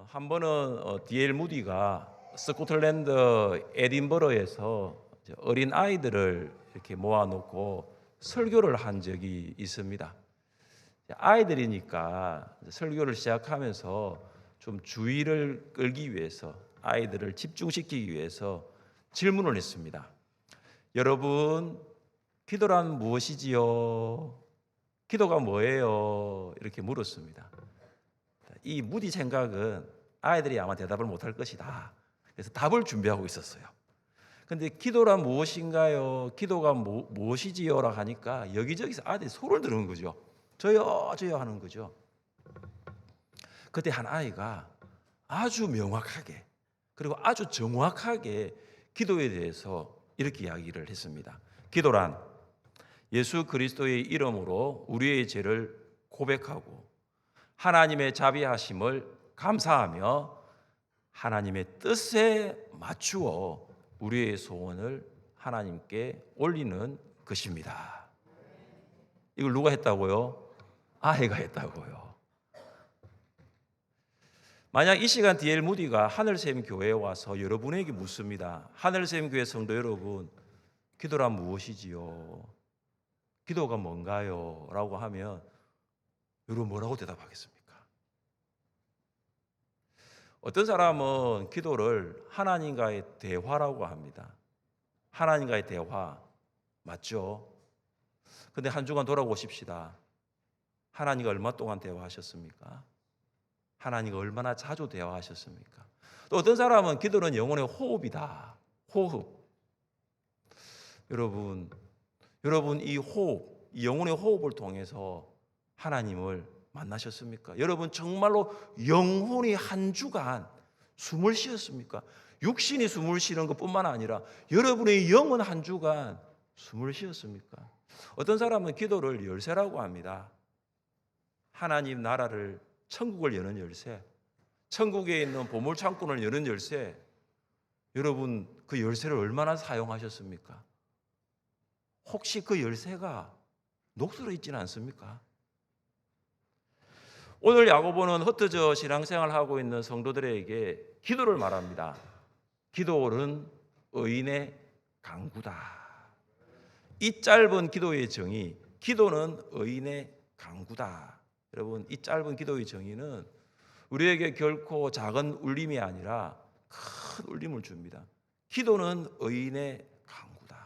한 번은 D.L. 무디가 스코틀랜드 에딘버러에서 어린 아이들을 이렇게 모아놓고 설교를 한 적이 있습니다. 아이들이니까 설교를 시작하면서 좀 주의를 끌기 위해서 아이들을 집중시키기 위해서 질문을 했습니다. 여러분, 기도란 무엇이지요? 기도가 뭐예요? 이렇게 물었습니다. 이 무디 생각은 아이들이 아마 대답을 못할 것이다. 그래서 답을 준비하고 있었어요. 근데 기도란 무엇인가요? 기도가 무엇이지요? 라고 하니까 여기저기서 아이들이 소리를 지르는 거죠. 저요, 저요 하는 거죠. 그때 한 아이가 아주 명확하게 그리고 아주 정확하게 기도에 대해서 이렇게 이야기를 했습니다. 기도란 예수 그리스도의 이름으로 우리의 죄를 고백하고 하나님의 자비하심을 감사하며 하나님의 뜻에 맞추어 우리의 소원을 하나님께 올리는 것입니다. 이걸 누가 했다고요? 아이가 했다고요. 만약 이 시간 D.L. 무디가 하늘샘 교회에 와서 여러분에게 묻습니다. 하늘샘 교회 성도 여러분, 기도란 무엇이지요? 기도가 뭔가요? 라고 하면 여러분 뭐라고 대답하겠습니까? 어떤 사람은 기도를 하나님과의 대화라고 합니다. 하나님과의 대화 맞죠? 근데 한 주간 돌아보십시다. 하나님과 얼마 동안 대화하셨습니까? 하나님과 얼마나 자주 대화하셨습니까? 또 어떤 사람은 기도는 영혼의 호흡이다. 호흡. 여러분 이 호흡, 이 영혼의 호흡을 통해서 하나님을 만나셨습니까? 여러분 정말로 영혼이 한 주간 숨을 쉬었습니까? 육신이 숨을 쉬는 것뿐만 아니라 여러분의 영은 한 주간 숨을 쉬었습니까? 어떤 사람은 기도를 열쇠라고 합니다. 하나님 나라를, 천국을 여는 열쇠, 천국에 있는 보물창고를 여는 열쇠. 여러분 그 열쇠를 얼마나 사용하셨습니까? 혹시 그 열쇠가 녹슬어 있지는 않습니까? 오늘 야고보는 흩어져 신앙생활을 하고 있는 성도들에게 기도를 말합니다. 기도는 의인의 강구다. 이 짧은 기도의 정의, 기도는 의인의 강구다. 여러분, 이 짧은 기도의 정의는 우리에게 결코 작은 울림이 아니라 큰 울림을 줍니다. 기도는 의인의 강구다.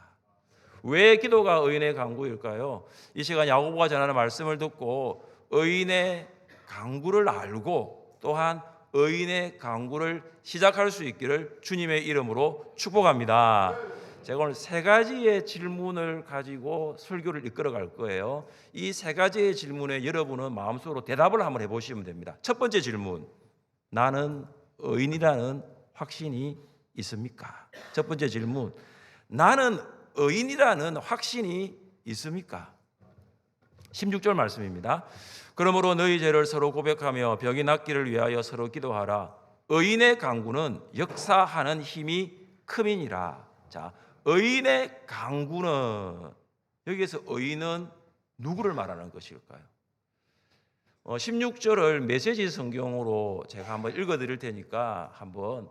왜 기도가 의인의 강구일까요? 이 시간 야고보가 전하는 말씀을 듣고 의인의 강구를 알고 또한 의인의 강구를 시작할 수 있기를 주님의 이름으로 축복합니다. 제가 오늘 세 가지의 질문을 가지고 설교를 이끌어 갈 거예요. 이 세 가지의 질문에 여러분은 마음속으로 대답을 한번 해보시면 됩니다. 첫 번째 질문, 나는 의인이라는 확신이 있습니까? 첫 번째 질문, 나는 의인이라는 확신이 있습니까? 16절 말씀입니다. 그러므로 너희 죄를 서로 고백하며 병이 낫기를 위하여 서로 기도하라. 의인의 강구는 역사하는 힘이 큼이니라. 자, 의인의 강구는, 여기에서 의인은 누구를 말하는 것일까요? 16절을 메시지 성경으로 제가 한번 읽어드릴 테니까 한번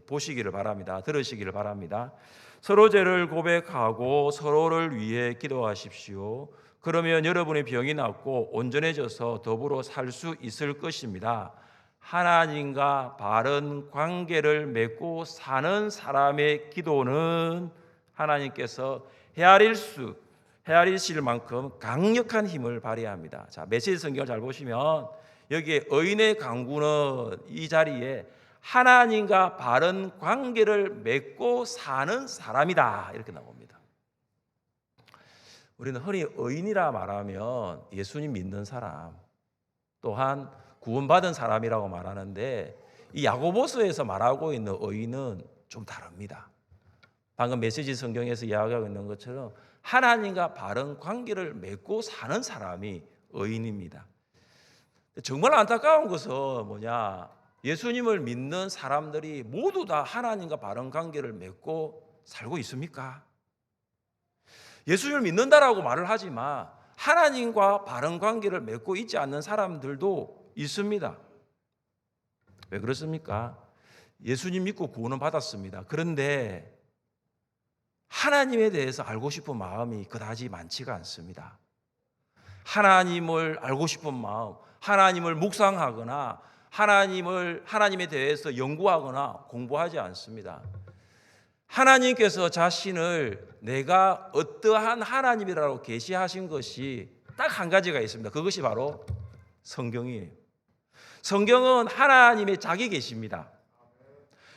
보시기를 바랍니다. 들으시기를 바랍니다. 서로 죄를 고백하고 서로를 위해 기도하십시오. 그러면 여러분의 병이 낫고 온전해져서 더불어 살 수 있을 것입니다. 하나님과 바른 관계를 맺고 사는 사람의 기도는 하나님께서 헤아리실 만큼 강력한 힘을 발휘합니다. 자, 메시지 성경을 잘 보시면 여기에 의인의 강구는 이 자리에 하나님과 바른 관계를 맺고 사는 사람이다, 이렇게 나옵니다. 우리는 흔히 의인이라 말하면 예수님 믿는 사람, 또한 구원받은 사람이라고 말하는데 이 야고보서에서 말하고 있는 의인은 좀 다릅니다. 방금 메시지 성경에서 이야기하고 있는 것처럼 하나님과 바른 관계를 맺고 사는 사람이 의인입니다. 정말 안타까운 것은 뭐냐? 예수님을 믿는 사람들이 모두 다 하나님과 바른 관계를 맺고 살고 있습니까? 예수님을 믿는다라고 말을 하지만 하나님과 바른 관계를 맺고 있지 않는 사람들도 있습니다. 왜 그렇습니까? 예수님 믿고 구원은 받았습니다. 그런데 하나님에 대해서 알고 싶은 마음이 그다지 많지가 않습니다. 하나님을 알고 싶은 마음, 하나님을 묵상하거나 하나님에 대해서 연구하거나 공부하지 않습니다. 하나님께서 자신을 내가 어떠한 하나님이라고 계시하신 것이 딱 한 가지가 있습니다. 그것이 바로 성경이에요. 성경은 하나님의 자기 계시입니다.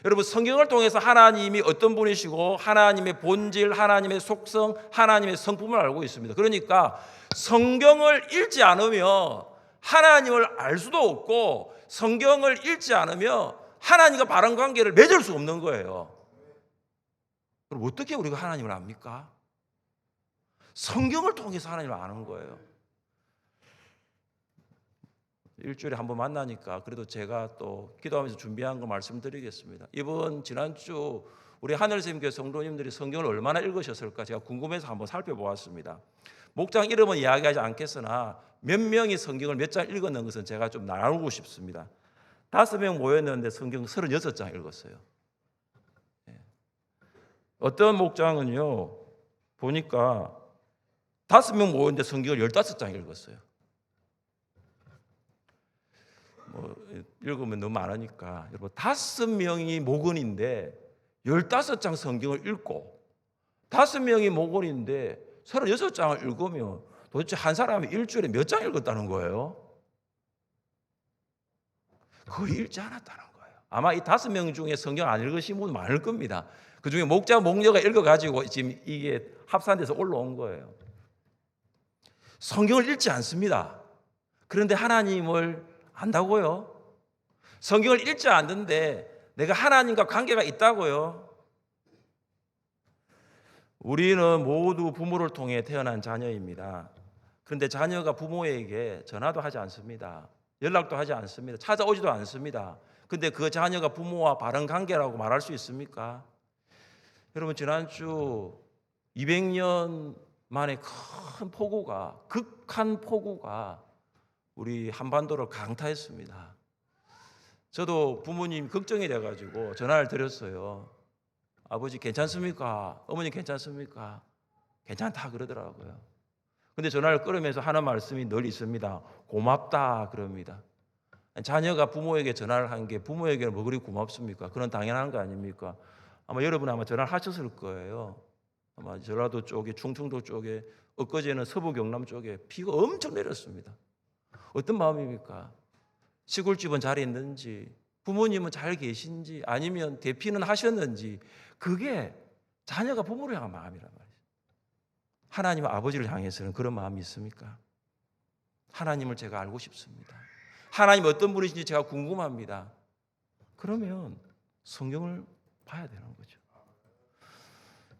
여러분, 성경을 통해서 하나님이 어떤 분이시고 하나님의 본질, 하나님의 속성, 하나님의 성품을 알고 있습니다. 그러니까 성경을 읽지 않으면 하나님을 알 수도 없고, 성경을 읽지 않으면 하나님과 바른 관계를 맺을 수 없는 거예요. 그럼 어떻게 우리가 하나님을 압니까? 성경을 통해서 하나님을 아는 거예요. 일주일에 한 번 만나니까 그래도 제가 또 기도하면서 준비한 거 말씀드리겠습니다. 이번 지난주 우리 하늘샘교회 성도님들이 성경을 얼마나 읽으셨을까 제가 궁금해서 한번 살펴보았습니다. 목장 이름은 이야기하지 않겠으나 몇 명이 성경을 몇 장 읽었는 것은 제가 좀 나누고 싶습니다. 5명 모였는데 성경 36장 읽었어요. 어떤 목장은요, 보니까 5명 모였는데 성경을 15장 읽었어요. 읽으면 너무 많으니까 여러분, 5명이 목원인데 15장 성경을 읽고 5명이 목원인데 36장을 읽으면 도대체 한 사람이 일주일에 몇 장 읽었다는 거예요? 거의 읽지 않았다는 거예요. 아마 이 5명 중에 성경 안 읽으신 분 많을 겁니다. 그 중에 목자, 목녀가 읽어가지고 지금 이게 합산돼서 올라온 거예요. 성경을 읽지 않습니다. 그런데 하나님을 안다고요? 성경을 읽지 않는데 내가 하나님과 관계가 있다고요? 우리는 모두 부모를 통해 태어난 자녀입니다. 그런데 자녀가 부모에게 전화도 하지 않습니다. 연락도 하지 않습니다. 찾아오지도 않습니다. 그런데 그 자녀가 부모와 바른 관계라고 말할 수 있습니까? 여러분, 지난주 200년 만에 큰 폭우가, 극한 폭우가 우리 한반도를 강타했습니다. 저도 부모님 걱정이 돼가지고 전화를 드렸어요. 아버지 괜찮습니까? 어머니 괜찮습니까? 괜찮다 그러더라고요. 근데 전화를 끊으면서 하는 말씀이 늘 있습니다. 고맙다 그럽니다. 자녀가 부모에게 전화를 한 게 부모에게는 뭐 그리 고맙습니까? 그건 당연한 거 아닙니까? 아마 여러분 아마 전화를 하셨을 거예요. 아마 전라도 쪽에, 충청도 쪽에, 엊그제는 서부 경남 쪽에 비가 엄청 내렸습니다. 어떤 마음입니까? 시골집은 잘 있는지, 부모님은 잘 계신지, 아니면 대피는 하셨는지, 그게 자녀가 부모를 향한 마음이란 말이에요. 하나님 아버지를 향해서는 그런 마음이 있습니까? 하나님을 제가 알고 싶습니다. 하나님 어떤 분이신지 제가 궁금합니다. 그러면 성경을 봐야 되는 거죠.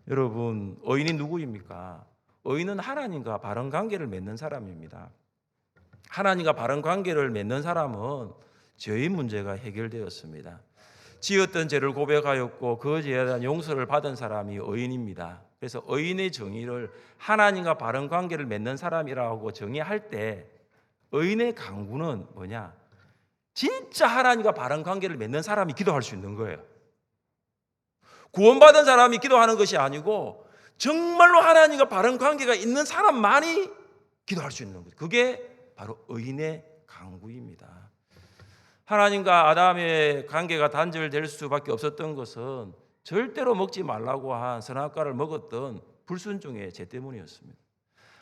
여러분, 의인이 누구입니까? 의인은 하나님과 바른 관계를 맺는 사람입니다. 하나님과 바른 관계를 맺는 사람은 죄의 문제가 해결되었습니다. 지었던 죄를 고백하였고 그 죄에 대한 용서를 받은 사람이 의인입니다. 그래서 의인의 정의를 하나님과 바른 관계를 맺는 사람이라고 정의할 때 의인의 강구는 뭐냐? 진짜 하나님과 바른 관계를 맺는 사람이 기도할 수 있는 거예요. 구원받은 사람이 기도하는 것이 아니고 정말로 하나님과 바른 관계가 있는 사람만이 기도할 수 있는 거죠. 그게 바로 의인의 강구입니다. 하나님과 아담의 관계가 단절될 수밖에 없었던 것은 절대로 먹지 말라고 한 선악과를 먹었던 불순종의 죄 때문이었습니다.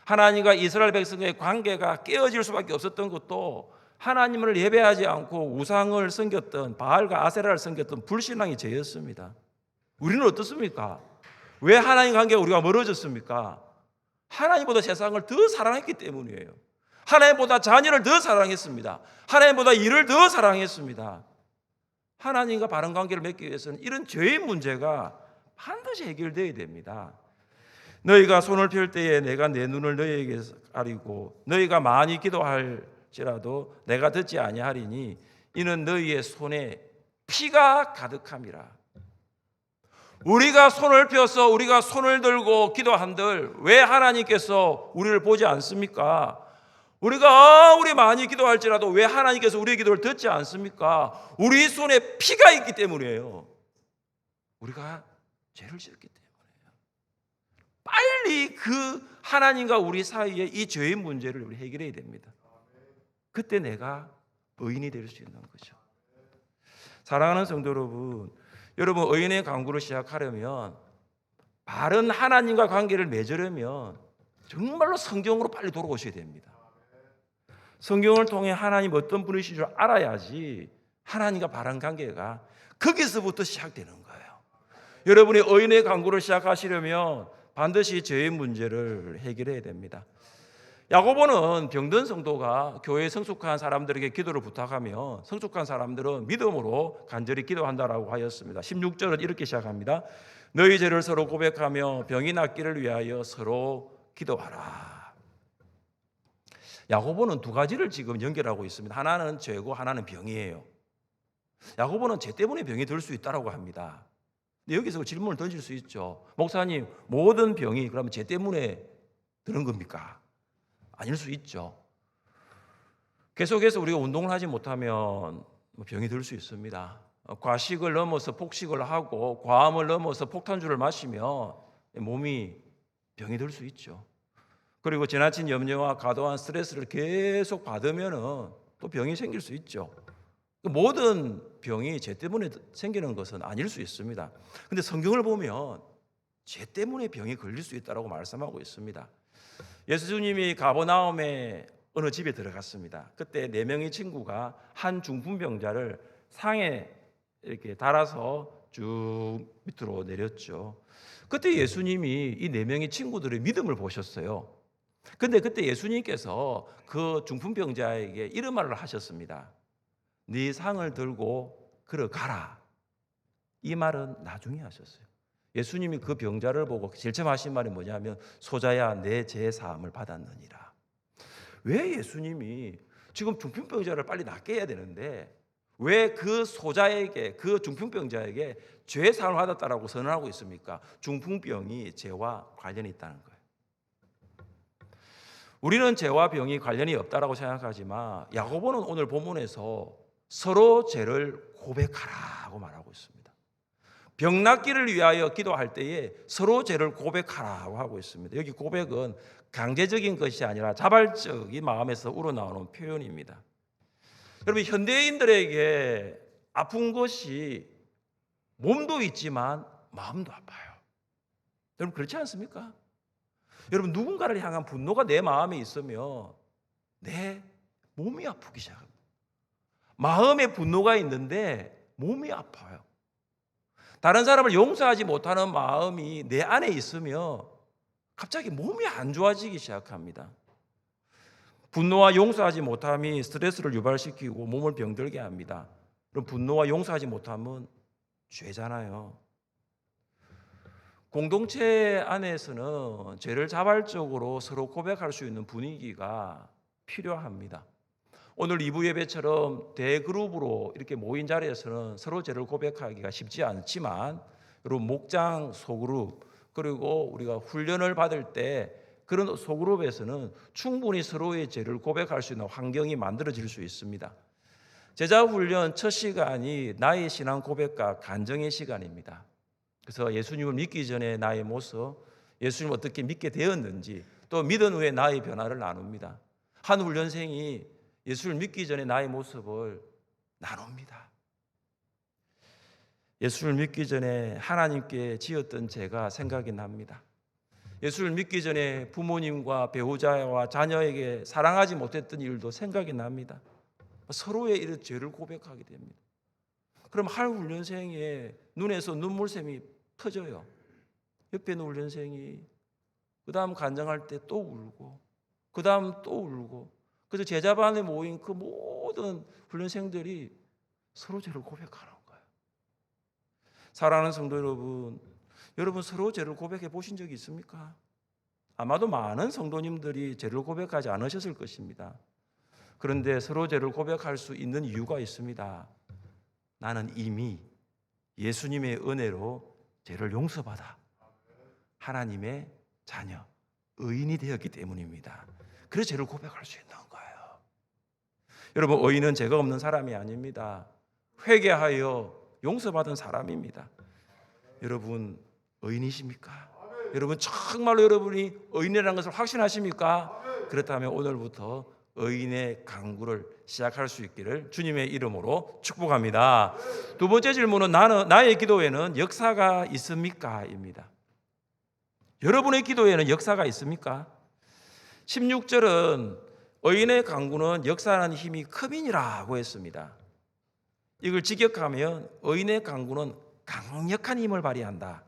하나님과 이스라엘 백성의 관계가 깨어질 수밖에 없었던 것도 하나님을 예배하지 않고 우상을 섬겼던 바알과 아세라를 섬겼던 불신앙의 죄였습니다. 우리는 어떻습니까? 왜 하나님 관계가 우리가 멀어졌습니까? 하나님보다 세상을 더 사랑했기 때문이에요. 하나님보다 자녀를 더 사랑했습니다. 하나님보다 일을 더 사랑했습니다. 하나님과 바른 관계를 맺기 위해서는 이런 죄의 문제가 반드시 해결되어야 됩니다. 너희가 손을 펼 때에 내가 내 눈을 너희에게 가리고 너희가 많이 기도할지라도 내가 듣지 아니하리니 이는 너희의 손에 피가 가득함이라. 우리가 손을 펴서 우리가 손을 들고 기도한들 왜 하나님께서 우리를 보지 않습니까? 우리 많이 기도할지라도 왜 하나님께서 우리의 기도를 듣지 않습니까? 우리 손에 피가 있기 때문이에요. 우리가 죄를 지었기 때문이에요. 빨리 그 하나님과 우리 사이에 이 죄의 문제를 우리 해결해야 됩니다. 그때 내가 의인이 될 수 있는 거죠. 사랑하는 성도 여러분 의인의 강구를 시작하려면, 바른 하나님과 관계를 맺으려면 정말로 성경으로 빨리 돌아오셔야 됩니다. 성경을 통해 하나님 어떤 분이신 줄 알아야지 하나님과 바른 관계가 거기서부터 시작되는 거예요. 여러분이 의인의 강구를 시작하시려면 반드시 죄의 문제를 해결해야 됩니다. 야고보는 병든 성도가 교회에 성숙한 사람들에게 기도를 부탁하면 성숙한 사람들은 믿음으로 간절히 기도한다라고 하였습니다. 16절은 이렇게 시작합니다. 너희 죄를 서로 고백하며 병이 낫기를 위하여 서로 기도하라. 야고보는 두 가지를 지금 연결하고 있습니다. 하나는 죄고 하나는 병이에요. 야고보는 죄 때문에 병이 들 수 있다고 합니다. 근데 여기서 질문을 던질 수 있죠. 목사님, 모든 병이 그러면 죄 때문에 드는 겁니까? 아닐 수 있죠. 계속해서 우리가 운동을 하지 못하면 병이 들 수 있습니다. 과식을 넘어서 폭식을 하고 과음을 넘어서 폭탄주를 마시면 몸이 병이 들 수 있죠. 그리고 지나친 염려와 과도한 스트레스를 계속 받으면 또 병이 생길 수 있죠. 모든 병이 죄 때문에 생기는 것은 아닐 수 있습니다. 그런데 성경을 보면 죄 때문에 병이 걸릴 수 있다고 말씀하고 있습니다. 예수님이 가버나움에 어느 집에 들어갔습니다. 그때 4명의 친구가 한 중풍병자를 상에 이렇게 달아서 쭉 밑으로 내렸죠. 그때 예수님이 이 4명의 친구들의 믿음을 보셨어요. 근데 그때 예수님께서 그 중풍병자에게 이런 말을 하셨습니다. 네 상을 들고 걸어가라. 이 말은 나중에 하셨어요. 예수님이 그 병자를 보고 제일 처음 하신 말이 뭐냐면 소자야 내 죄 사함을 받았느니라. 왜 예수님이 지금 중풍병자를 빨리 낫게 해야 되는데 왜 그 소자에게, 그 중풍병자에게 죄 사함을 받았다라고 선언하고 있습니까? 중풍병이 죄와 관련이 있다는 거예요. 우리는 죄와 병이 관련이 없다라고 생각하지만 야고보는 오늘 본문에서 서로 죄를 고백하라고 말하고 있습니다. 병 낫기를 위하여 기도할 때에 서로 죄를 고백하라고 하고 있습니다. 여기 고백은 강제적인 것이 아니라 자발적인 마음에서 우러나오는 표현입니다. 여러분, 현대인들에게 아픈 것이 몸도 있지만 마음도 아파요. 여러분 그렇지 않습니까? 여러분 누군가를 향한 분노가 내 마음에 있으면 내 몸이 아프기 시작합니다. 마음에 분노가 있는데 몸이 아파요. 다른 사람을 용서하지 못하는 마음이 내 안에 있으면 갑자기 몸이 안 좋아지기 시작합니다. 분노와 용서하지 못함이 스트레스를 유발시키고 몸을 병들게 합니다. 그럼 분노와 용서하지 못함은 죄잖아요. 공동체 안에서는 죄를 자발적으로 서로 고백할 수 있는 분위기가 필요합니다. 오늘 2부 예배처럼 대그룹으로 이렇게 모인 자리에서는 서로 죄를 고백하기가 쉽지 않지만 여러분 목장 소그룹 그리고 우리가 훈련을 받을 때 그런 소그룹에서는 충분히 서로의 죄를 고백할 수 있는 환경이 만들어질 수 있습니다. 제자 훈련 첫 시간이 나의 신앙 고백과 간증의 시간입니다. 그래서 예수님을 믿기 전에 나의 모습, 예수님을 어떻게 믿게 되었는지 또 믿은 후에 나의 변화를 나눕니다. 한 훈련생이 예수를 믿기 전에 나의 모습을 나눕니다. 예수를 믿기 전에 하나님께 지었던 죄가 생각이 납니다. 예수를 믿기 전에 부모님과 배우자와 자녀에게 사랑하지 못했던 일도 생각이 납니다. 서로의 이런 죄를 고백하게 됩니다. 그럼 한 훈련생의 눈에서 눈물샘이 터져요. 옆에 있는 훈련생이 그 다음 간증할 때 또 울고 그 다음 또 울고 그래서 제자반에 모인 그 모든 훈련생들이 서로 죄를 고백하는 거예요. 사랑하는 성도 여러분 서로 죄를 고백해 보신 적이 있습니까? 아마도 많은 성도님들이 죄를 고백하지 않으셨을 것입니다. 그런데 서로 죄를 고백할 수 있는 이유가 있습니다. 나는 이미 예수님의 은혜로 죄를 용서받아 하나님의 자녀, 의인이 되었기 때문입니다. 그래서 죄를 고백할 수 있는 거예요. 여러분, 의인은 죄가 없는 사람이 아닙니다. 회개하여 용서받은 사람입니다. 여러분, 의인이십니까? 여러분, 정말로 여러분이 의인이라는 것을 확신하십니까? 그렇다면 오늘부터 의인의 강구를 시작할 수 있기를 주님의 이름으로 축복합니다. 두 번째 질문은 나의 기도에는 역사가 있습니까? 입니다. 여러분의 기도에는 역사가 있습니까? 16절은 의인의 강구는 역사하는 힘이 큼이니라고 했습니다. 이걸 직역하면 의인의 강구는 강력한 힘을 발휘한다.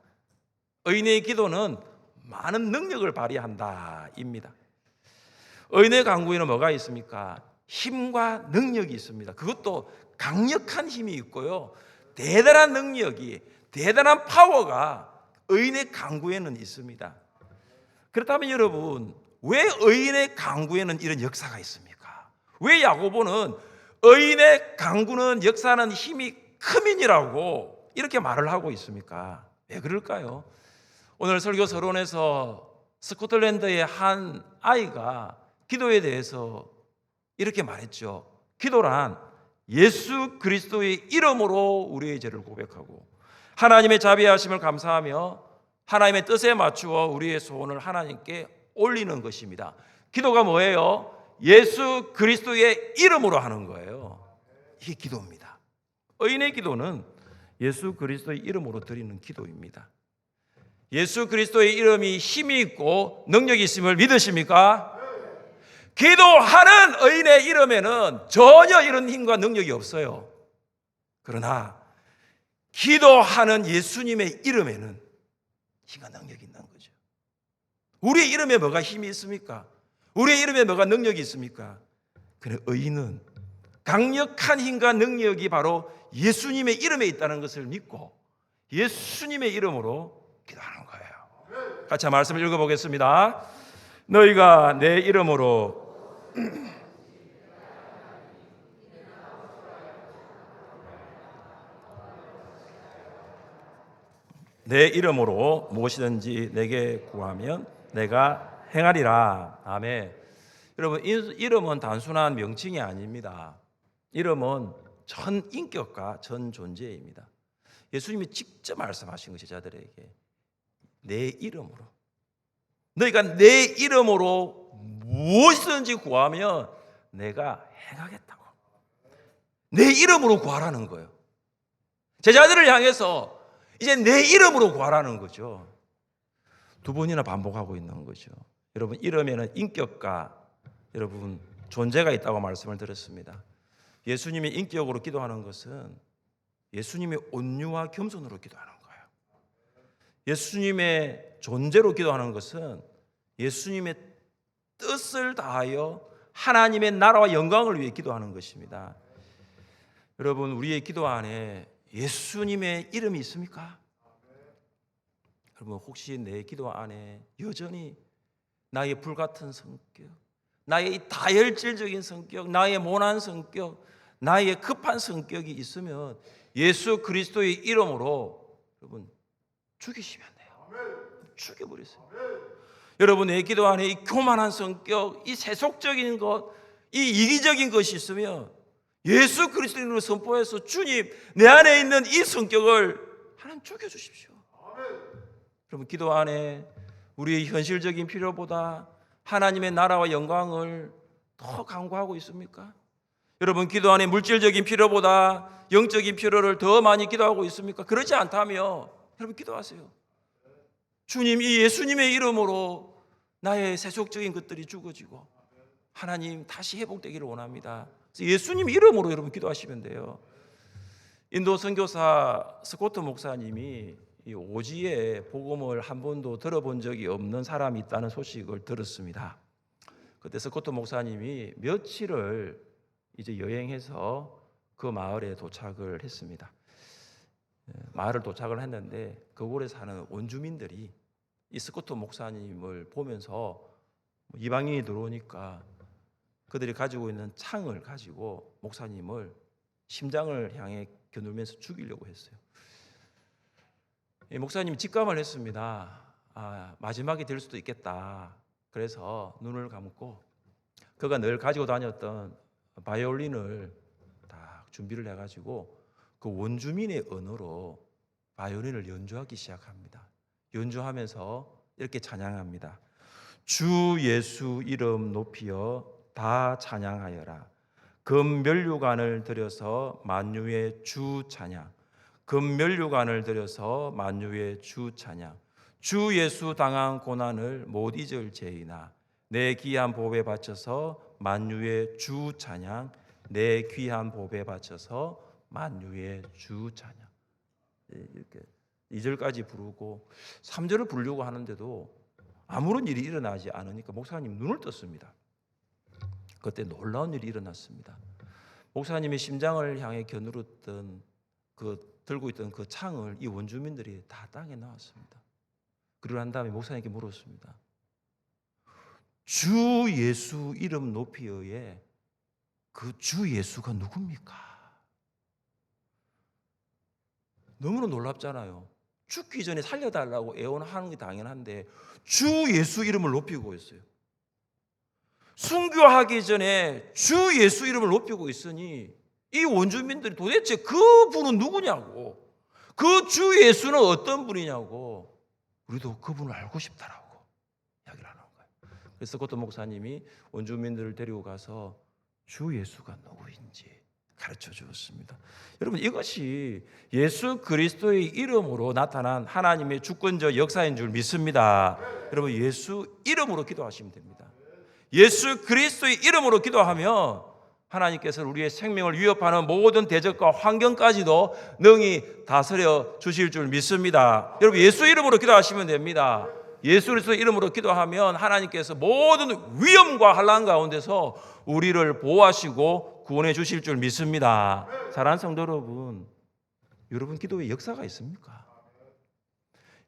의인의 기도는 많은 능력을 발휘한다 입니다. 의인의 강구에는 뭐가 있습니까? 힘과 능력이 있습니다. 그것도 강력한 힘이 있고요, 대단한 능력이, 대단한 파워가 의인의 강구에는 있습니다. 그렇다면 여러분, 왜 의인의 강구에는 이런 역사가 있습니까? 왜 야고보는 의인의 강구는 역사하는 힘이 큼이니라고 이렇게 말을 하고 있습니까? 왜 그럴까요? 오늘 설교 서론에서 스코틀랜드의 한 아이가 기도에 대해서 이렇게 말했죠. 기도란 예수 그리스도의 이름으로 우리의 죄를 고백하고 하나님의 자비하심을 감사하며 하나님의 뜻에 맞추어 우리의 소원을 하나님께 올리는 것입니다. 기도가 뭐예요? 예수 그리스도의 이름으로 하는 거예요. 이게 기도입니다. 의인의 기도는 예수 그리스도의 이름으로 드리는 기도입니다. 예수 그리스도의 이름이 힘이 있고 능력이 있음을 믿으십니까? 기도하는 의인의 이름에는 전혀 이런 힘과 능력이 없어요. 그러나 기도하는 예수님의 이름에는 힘과 능력이 있는 거죠. 우리의 이름에 뭐가 힘이 있습니까? 우리의 이름에 뭐가 능력이 있습니까? 그래, 의인은 강력한 힘과 능력이 바로 예수님의 이름에 있다는 것을 믿고 예수님의 이름으로 기도하는 거예요. 같이 말씀을 읽어보겠습니다. 너희가 내 이름으로 내 이름으로 무엇이든지 내게 구하면 내가 행하리라. 아멘. 여러분, 이름은 단순한 명칭이 아닙니다. 이름은 전 인격과 전 존재입니다. 예수님이 직접 말씀하신 것이 제자들에게 내 이름으로, 너희가 내 이름으로 무엇이든지 구하면 내가 행하겠다고. 내 이름으로 구하라는 거예요. 제자들을 향해서 이제 내 이름으로 구하라는 거죠. 두 번이나 반복하고 있는 거죠. 여러분, 이름에는 인격과 여러분 존재가 있다고 말씀을 드렸습니다. 예수님이 인격으로 기도하는 것은 예수님의 온유와 겸손으로 기도하는 거예요. 예수님의 존재로 기도하는 것은 예수님의 뜻을 다하여 하나님의 나라와 영광을 위해 기도하는 것입니다. 여러분, 우리의 기도 안에 예수님의 이름이 있습니까? 여러분, 혹시 내 기도 안에 여전히 나의 불같은 성격, 나의 다혈질적인 성격, 나의 모난 성격, 나의 급한 성격이 있으면 예수 그리스도의 이름으로 여러분 죽이시면 돼요. 죽여버리세요. 여러분, 내 기도 안에 이 교만한 성격, 이 세속적인 것, 이 이기적인 것이 있으면 예수 그리스도의 이름으로 선포해서 주님, 내 안에 있는 이 성격을 하나님 죽여주십시오. 여러분, 기도 안에 우리의 현실적인 필요보다 하나님의 나라와 영광을 더 강구하고 있습니까? 여러분, 기도 안에 물질적인 필요보다 영적인 필요를 더 많이 기도하고 있습니까? 그렇지 않다면 여러분 기도하세요. 주님, 이 예수님의 이름으로 나의 세속적인 것들이 죽어지고 하나님 다시 회복되기를 원합니다. 예수님 이름으로 여러분 기도하시면 돼요. 인도 선교사 스코트 목사님이 이 오지에 복음을 한 번도 들어본 적이 없는 사람이 있다는 소식을 들었습니다. 그때 스코트 목사님이 며칠을 이제 여행해서 그 마을에 도착을 했습니다. 마을을 도착을 했는데 그곳에 사는 원주민들이 이 스코트 목사님을 보면서 이방인이 들어오니까 그들이 가지고 있는 창을 가지고 목사님을 심장을 향해 겨누면서 죽이려고 했어요. 목사님이 직감을 했습니다. 마지막이 될 수도 있겠다. 그래서 눈을 감고 그가 늘 가지고 다녔던 바이올린을 딱 준비를 해가지고 그 원주민의 언어로 바이올린을 연주하기 시작합니다. 연주하면서 이렇게 찬양합니다. 주 예수 이름 높이여 다 찬양하여라. 금면류관을 들여서 만유의 주 찬양. 금면류관을 들여서 만유의 주 찬양. 주 예수 당한 고난을 못 잊을 죄이나 내 귀한 보배 바쳐서 만유의 주 찬양. 내 귀한 보배 바쳐서 만유의 주 찬양. 이렇게 2절까지 부르고 3절을 부르려고 하는데도 아무런 일이 일어나지 않으니까 목사님 눈을 떴습니다. 그때 놀라운 일이 일어났습니다. 목사님의 심장을 향해 겨누렀던 들고 있던 그 창을 이 원주민들이 다 땅에 놔왔습니다. 그리고 난 다음에 목사님께 물었습니다. 주 예수 이름 높이어의 그 주 예수가 누굽니까? 너무나 놀랍잖아요. 죽기 전에 살려달라고 애원하는 게 당연한데 주 예수 이름을 높이고 있어요. 순교하기 전에 주 예수 이름을 높이고 있으니 이 원주민들이 도대체 그 분은 누구냐고, 그 주 예수는 어떤 분이냐고, 우리도 그분을 알고 싶다라고 이야기를 하는 거예요. 그래서 그것도 목사님이 원주민들을 데리고 가서 주 예수가 누구인지 가르쳐 주었습니다. 여러분, 이것이 예수 그리스도의 이름으로 나타난 하나님의 주권적 역사인 줄 믿습니다. 여러분, 예수 이름으로 기도하시면 됩니다. 예수 그리스도의 이름으로 기도하면 하나님께서 우리의 생명을 위협하는 모든 대적과 환경까지도 능히 다스려 주실 줄 믿습니다. 여러분, 예수 이름으로 기도하시면 됩니다. 예수 그리스도의 이름으로 기도하면 하나님께서 모든 위험과 환난 가운데서 우리를 보호하시고 구원해 주실 줄 믿습니다. 사랑하는 성도 여러분, 여러분 기도에 역사가 있습니까?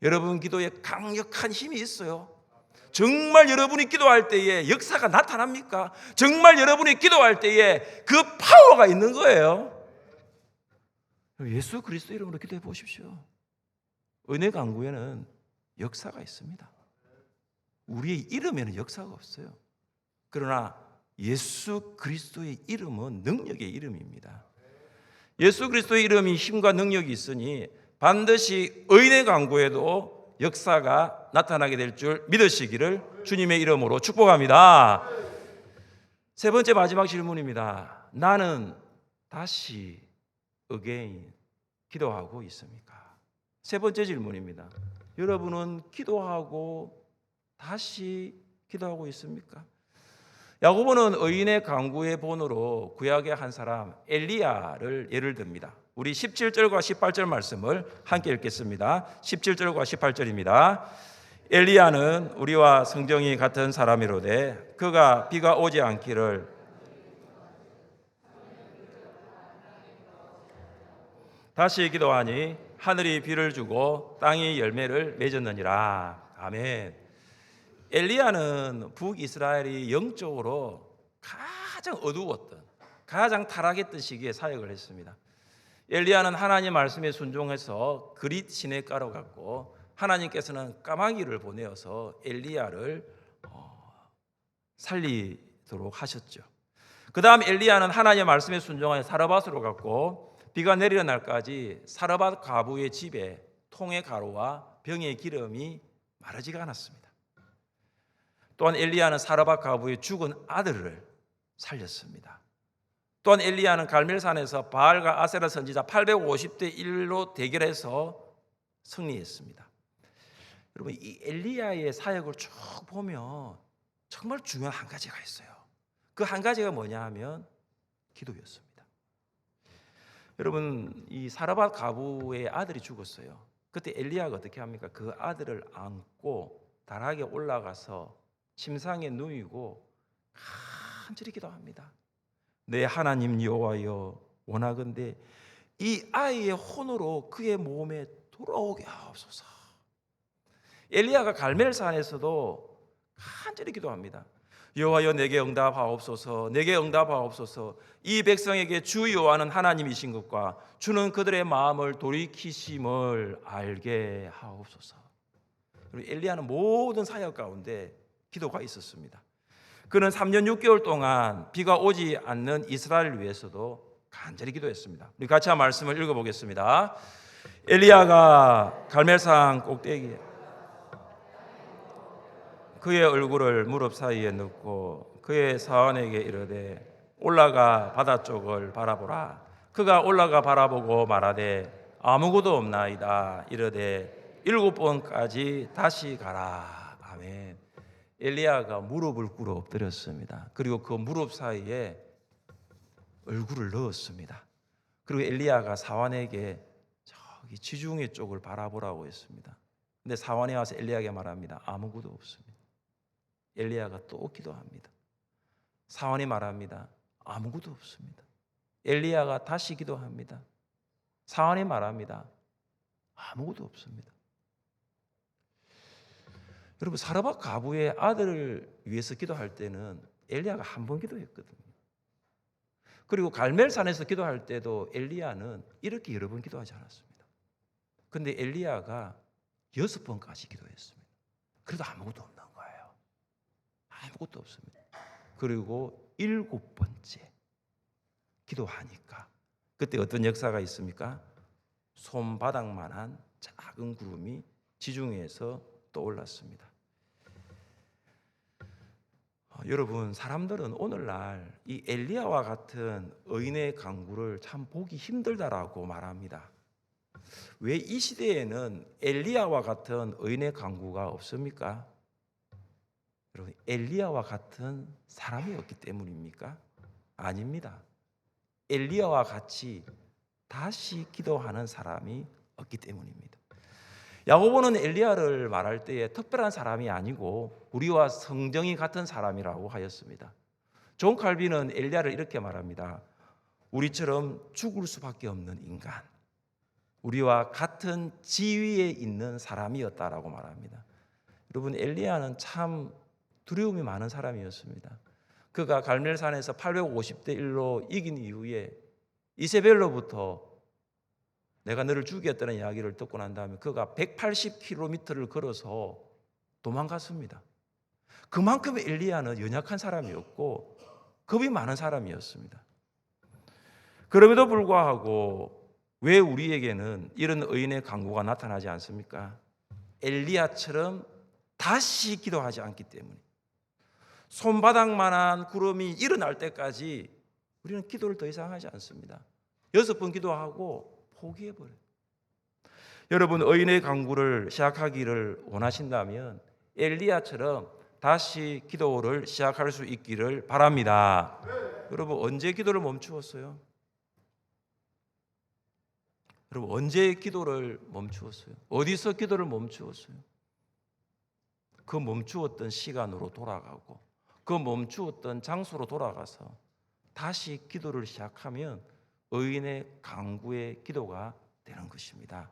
여러분 기도에 강력한 힘이 있어요. 정말 여러분이 기도할 때에 역사가 나타납니까? 정말 여러분이 기도할 때에 그 파워가 있는 거예요. 예수 그리스도 이름으로 기도해 보십시오. 은혜 강구에는 역사가 있습니다. 우리의 이름에는 역사가 없어요. 그러나 예수 그리스도의 이름은 능력의 이름입니다. 예수 그리스도의 이름이 힘과 능력이 있으니 반드시 의인의 강구에도 역사가 나타나게 될 줄 믿으시기를 주님의 이름으로 축복합니다. 세 번째 마지막 질문입니다. 나는 다시 again 기도하고 있습니까? 세 번째 질문입니다. 여러분은 기도하고 다시 기도하고 있습니까? 야고보는 의인의 강구의 본으로 구약의 한 사람 엘리야를 예를 듭니다. 우리 17절과 18절 말씀을 함께 읽겠습니다. 17절과 18절입니다. 엘리야는 우리와 성정이 같은 사람이로되 그가 비가 오지 않기를 다시 기도하니 하늘이 비를 주고 땅이 열매를 맺었느니라. 아멘. 엘리야는 북이스라엘이 영적으로 가장 어두웠던, 가장 타락했던 시기에 사역을 했습니다. 엘리야는 하나님 말씀에 순종해서 그릿 시냇가로 갔고 하나님께서는 까마귀를 보내어서 엘리야를 살리도록 하셨죠. 그 다음 엘리야는 하나님의 말씀에 순종하여 사르밧으로 갔고 비가 내리는 날까지 사르밧 과부의 집에 통의 가루와 병의 기름이 마르지가 않았습니다. 또한 엘리야는 사르밧 과부의 죽은 아들을 살렸습니다. 또한 엘리야는 갈멜산에서 바알과 아세라 선지자 850대 1로 대결해서 승리했습니다. 여러분, 이 엘리야의 사역을 쭉 보면 정말 중요한 한 가지가 있어요. 그 한 가지가 뭐냐 하면 기도였습니다. 여러분, 이 사르밧 과부의 아들이 죽었어요. 그때 엘리야가 어떻게 합니까? 그 아들을 안고 다락에 올라가서 침상에 누이고 간절히 기도합니다. 내 하나님 여호와여, 원하건대 이 아이의 혼으로 그의 몸에 돌아오게 하옵소서. 엘리야가 갈멜산에서도 간절히 기도합니다. 여호와여, 내게 응답하옵소서, 내게 응답하옵소서. 이 백성에게 주 여호와는 하나님이신 것과 주는 그들의 마음을 돌이키심을 알게 하옵소서. 엘리야는 모든 사역 가운데 기도가 있었습니다. 그는 3년 6개월 동안 비가 오지 않는 이스라엘을 위해서도 간절히 기도했습니다. 우리 같이 한 말씀을 읽어보겠습니다. 엘리야가 갈멜산 꼭대기에 그의 얼굴을 무릎 사이에 넣고 그의 사원에게 이르되 올라가 바다 쪽을 바라보라. 그가 올라가 바라보고 말하되 아무것도 없나이다. 이르되 7번까지 다시 가라. 아멘. 엘리야가 무릎을 꿇어 엎드렸습니다. 그리고 그 무릎 사이에 얼굴을 넣었습니다. 그리고 엘리야가 사환에게 저기 지중해 쪽을 바라보라고 했습니다. 근데 사환이 와서 엘리야에게 말합니다. 아무것도 없습니다. 엘리야가 또 기도합니다. 사환이 말합니다. 아무것도 없습니다. 엘리야가 다시 기도합니다. 사환이 말합니다. 아무것도 없습니다. 여러분, 사르밧 가부의 아들을 위해서 기도할 때는 엘리야가 한 번 기도했거든요. 그리고 갈멜산에서 기도할 때도 엘리야는 이렇게 여러 번 기도하지 않았습니다. 그런데 엘리야가 6번까지 기도했습니다. 그래도 아무것도 없는 거예요. 아무것도 없습니다. 그리고 7번째 기도하니까 그때 어떤 역사가 있습니까? 손바닥만한 작은 구름이 지중해에서 떠올랐습니다. 여러분, 사람들은 오늘날 이 엘리야와 같은 의인의 강구를 참 보기 힘들다라고 말합니다. 왜 이 시대에는 엘리야와 같은 의인의 강구가 없습니까? 여러분, 엘리야와 같은 사람이 없기 때문입니까? 아닙니다. 엘리야와 같이 다시 기도하는 사람이 없기 때문입니다. 야고보는 엘리야를 말할 때에 특별한 사람이 아니고 우리와 성정이 같은 사람이라고 하였습니다. 존 칼빈은 엘리야를 이렇게 말합니다. 우리처럼 죽을 수밖에 없는 인간, 우리와 같은 지위에 있는 사람이었다라고 말합니다. 여러분, 엘리야는 참 두려움이 많은 사람이었습니다. 그가 갈멜산에서 850대 1로 이긴 이후에 이세벨로부터 내가 너를 죽이겠다는 이야기를 듣고 난 다음에 그가 180km를 걸어서 도망갔습니다. 그만큼 엘리야는 연약한 사람이었고 겁이 많은 사람이었습니다. 그럼에도 불구하고 왜 우리에게는 이런 의인의 강구가 나타나지 않습니까? 엘리야처럼 다시 기도하지 않기 때문에. 손바닥만한 구름이 일어날 때까지 우리는 기도를 더 이상 하지 않습니다. 6번 기도하고 포기해버려요. 여러분, 의인의 강구를 시작하기를 원하신다면 엘리야처럼 다시 기도를 시작할 수 있기를 바랍니다. 여러분, 언제 기도를 멈추었어요? 여러분, 언제 기도를 멈추었어요? 어디서 기도를 멈추었어요? 그 멈추었던 시간으로 돌아가고 그 멈추었던 장소로 돌아가서 다시 기도를 시작하면 의인의 강구의 기도가 되는 것입니다.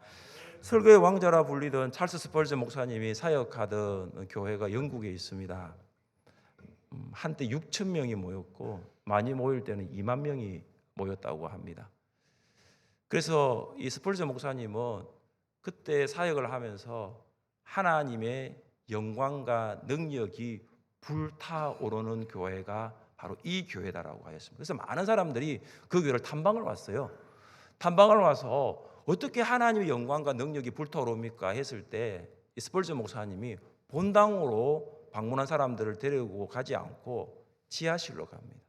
설교의 왕자라 불리던 찰스 스펄전 목사님이 사역하던 교회가 영국에 있습니다. 한때 6천 명이 모였고 많이 모일 때는 2만 명이 모였다고 합니다. 그래서 이 스펄전 목사님은 그때 사역을 하면서 하나님의 영광과 능력이 불타오르는 교회가 바로 이 교회다라고 하였습니다. 그래서 많은 사람들이 그 교회를 탐방을 왔어요. 탐방을 와서 어떻게 하나님의 영광과 능력이 불타오릅니까 했을 때 이 스펄전 목사님이 본당으로 방문한 사람들을 데리고 가지 않고 지하실로 갑니다.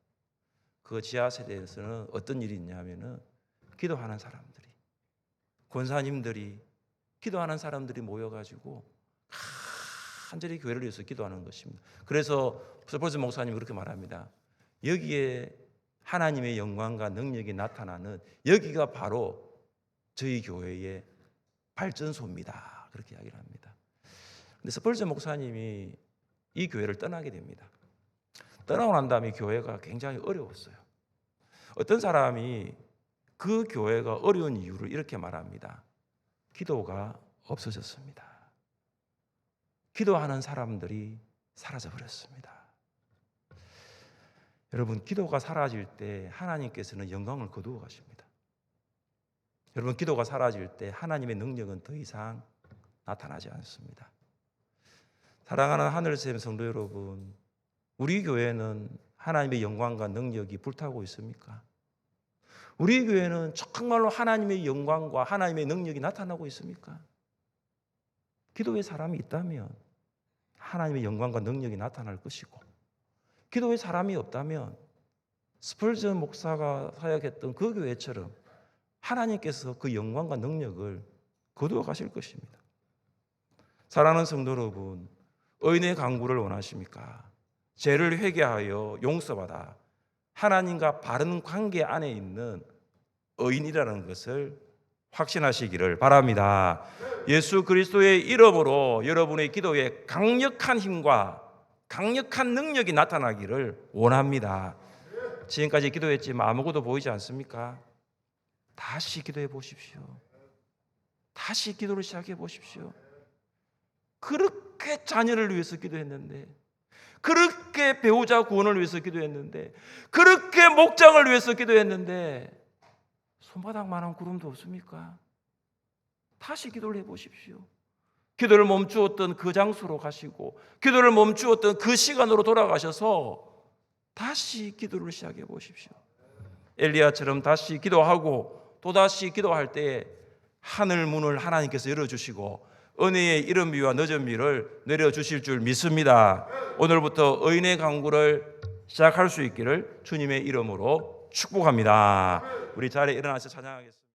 그 지하실에서는 어떤 일이 있냐면은 기도하는 사람들이, 권사님들이, 기도하는 사람들이 모여가지고 간절히 교회를 위해서 기도하는 것입니다. 그래서 스펄전 목사님이 그렇게 말합니다. 여기에 하나님의 영광과 능력이 나타나는 여기가 바로 저희 교회의 발전소입니다. 그렇게 이야기를 합니다. 근데 스펄전 목사님이 이 교회를 떠나게 됩니다. 떠나고 난 다음에 교회가 굉장히 어려웠어요. 어떤 사람이 그 교회가 어려운 이유를 이렇게 말합니다. 기도가 없어졌습니다. 기도하는 사람들이 사라져 버렸습니다. 여러분, 기도가 사라질 때 하나님께서는 영광을 거두어 가십니다. 여러분, 기도가 사라질 때 하나님의 능력은 더 이상 나타나지 않습니다. 사랑하는 하늘샘 성도 여러분, 우리 교회는 하나님의 영광과 능력이 불타고 있습니까? 우리 교회는 정말로 하나님의 영광과 하나님의 능력이 나타나고 있습니까? 기도의 사람이 있다면 하나님의 영광과 능력이 나타날 것이고, 기도의 사람이 없다면 스펄전 목사가 사역했던 그 교회처럼 하나님께서 그 영광과 능력을 거두어 가실 것입니다. 사랑하는 성도 여러분, 의인의 강구를 원하십니까? 죄를 회개하여 용서받아 하나님과 바른 관계 안에 있는 의인이라는 것을 확신하시기를 바랍니다. 예수 그리스도의 이름으로 여러분의 기도에 강력한 힘과 강력한 능력이 나타나기를 원합니다. 지금까지 기도했지만 아무것도 보이지 않습니까? 다시 기도해 보십시오. 다시 기도를 시작해 보십시오. 그렇게 자녀를 위해서 기도했는데, 그렇게 배우자 구원을 위해서 기도했는데, 그렇게 목장을 위해서 기도했는데 손바닥만한 구름도 없습니까? 다시 기도를 해보십시오. 기도를 멈추었던 그 장소로 가시고, 기도를 멈추었던 그 시간으로 돌아가셔서 다시 기도를 시작해 보십시오. 엘리야처럼 다시 기도하고 또다시 기도할 때에 하늘 문을 하나님께서 열어주시고 은혜의 이른 비와 늦은 비를 내려주실 줄 믿습니다. 오늘부터 의인의 강구를 시작할 수 있기를 주님의 이름으로 축복합니다. 우리 자리에 일어나서 찬양하겠습니다.